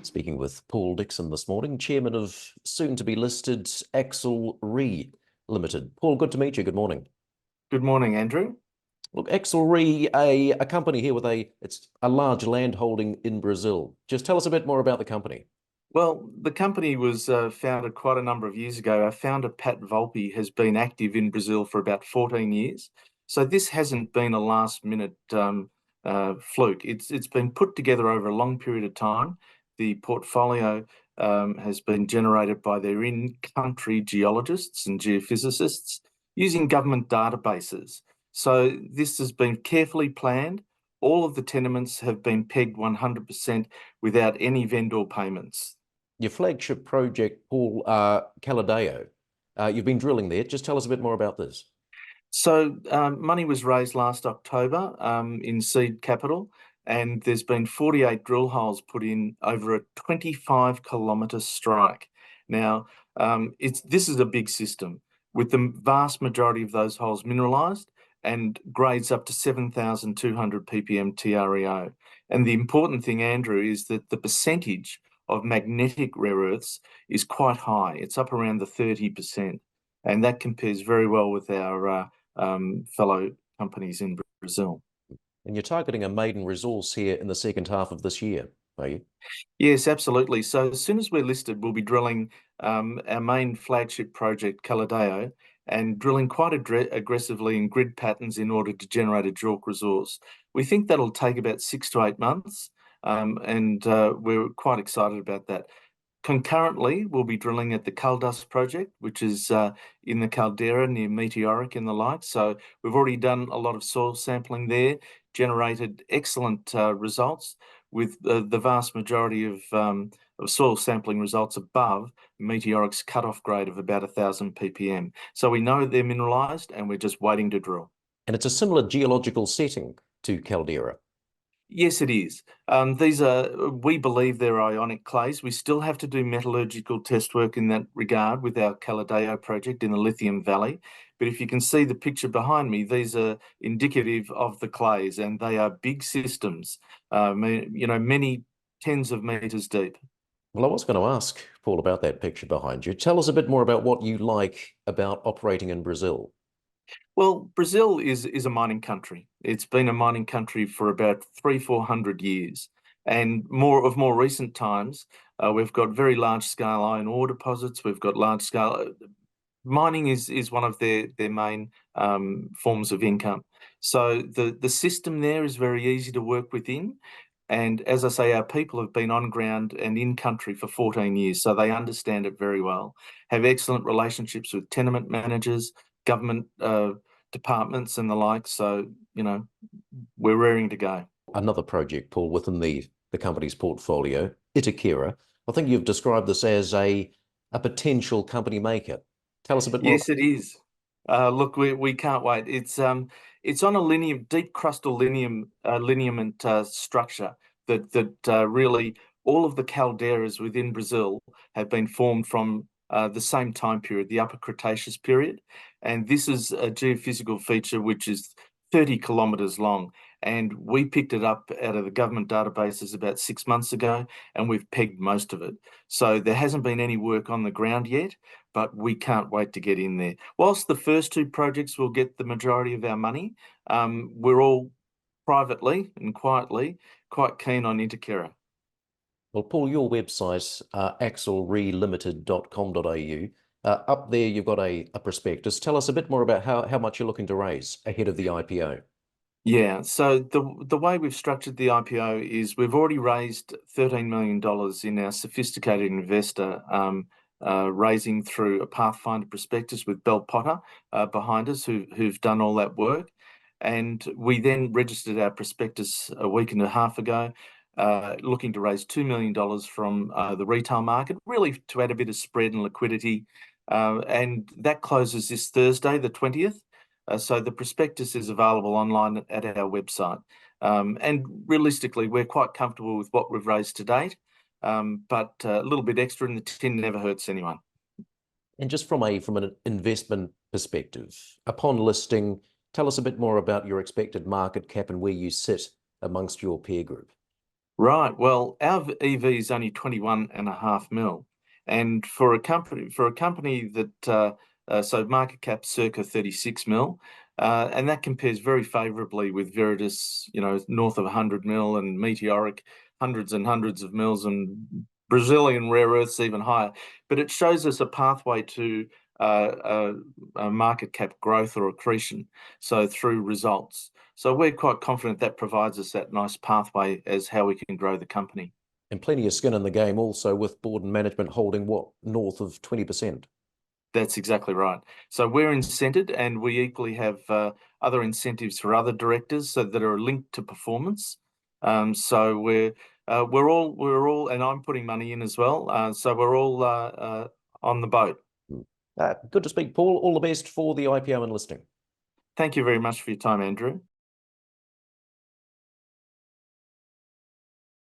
Speaking with Paul Dixon this morning, chairman of soon-to-be listed Axel Re Limited. Paul, good to meet you. Good morning. Good morning, Andrew. Look, Axel Re, a company here with it's a large land holding in Brazil. Just tell us a bit more about the company. Well, the company was founded quite a number of years ago. Our founder, Pat Volpe, has been active in Brazil for about 14 years. So this hasn't been a last-minute fluke. It's been put together over a long period of time. The portfolio has been generated by their in-country geologists and geophysicists using government databases. So this has been carefully planned. All of the tenements have been pegged 100% without any vendor payments. Your flagship project, Paul, Caldeirão. You've been drilling there. Just tell us a bit more about this. So money was raised last October in seed capital, and there's been 48 drill holes put in over a 25-kilometre strike. Now, this is a big system with the vast majority of those holes mineralised and grades up to 7,200 ppm TREO. And the important thing, Andrew, is that the percentage of magnetic rare earths is quite high. It's up around the 30%. And that compares very well with our fellow companies in Brazil. And you're targeting a maiden resource here in the second half of this year, are you? Yes, absolutely. So as soon as we're listed, we'll be drilling our main flagship project, Caldeirão, and drilling quite aggressively in grid patterns in order to generate a JORC resource. We think that'll take about 6 to 8 months, and we're quite excited about that. Concurrently, we'll be drilling at the Caldas project, which is in the caldera near Meteoric and the like. So we've already done a lot of soil sampling there, generated excellent results with the vast majority of soil sampling results above Meteoric's cutoff grade of about 1,000 ppm. So we know they're mineralised and we're just waiting to drill. And it's a similar geological setting to Caldera. Yes, it is. We believe they're ionic clays. We still have to do metallurgical test work in that regard with our Caldeirão project in the Lithium Valley. But if you can see the picture behind me, these are indicative of the clays, and they are big systems, many tens of meters deep. Well, I was going to ask, Paul, about that picture behind you. Tell us a bit more about what you like about operating in Brazil. Well, Brazil is a mining country. It's been a mining country for about 300-400 years. And more recent times, we've got very large-scale iron ore deposits. We've got large-scale mining is one of their main forms of income. So the system there is very easy to work within. And as I say, our people have been on ground and in country for 14 years, so they understand it very well, have excellent relationships with tenement managers, government departments and the like. So, we're raring to go. Another project, Paul, within the company's portfolio, Itaquera. I think you've described this as a potential company maker. Tell us a bit more. Yes, it is. Look, we can't wait. It's on a deep crustal lineament structure that really all of the calderas within Brazil have been formed from the same time period, the Upper Cretaceous period. And this is a geophysical feature which is 30 kilometres long. And we picked it up out of the government databases about 6 months ago, and we've pegged most of it. So there hasn't been any work on the ground yet, but we can't wait to get in there. Whilst the first two projects will get the majority of our money, we're all privately and quietly quite keen on Itaquera. Well, Paul, your website, axelrelimited.com.au, up there you've got a prospectus. Tell us a bit more about how much you're looking to raise ahead of the IPO. Yeah, so the way we've structured the IPO is we've already raised $13 million in our sophisticated investor raising through a Pathfinder prospectus with Bell Potter behind us who've done all that work. And we then registered our prospectus a week and a half ago, looking to raise $2 million from the retail market, really to add a bit of spread and liquidity. And that closes this Thursday, the 20th. So the prospectus is available online at our website. And realistically, we're quite comfortable with what we've raised to date, but a little bit extra in the tin never hurts anyone. And just from an investment perspective, upon listing, tell us a bit more about your expected market cap and where you sit amongst your peer group. Right. Well, our EV is only 21.5 mil. And for a company that, so market cap circa 36 mil, and that compares very favorably with Viridis, north of 100 mil, and Meteoric, hundreds and hundreds of mils, and Brazilian rare earths even higher. But it shows us a pathway to a market cap growth or accretion, so through results. So we're quite confident that provides us that nice pathway as how we can grow the company. And plenty of skin in the game also, with board and management holding what, north of 20%. That's exactly right. So we're incented, and we equally have other incentives for other directors so that are linked to performance. So we're all, and I'm putting money in as well. So we're all on the boat. Good to speak, Paul. All the best for the IPO and listing. Thank you very much for your time, Andrew.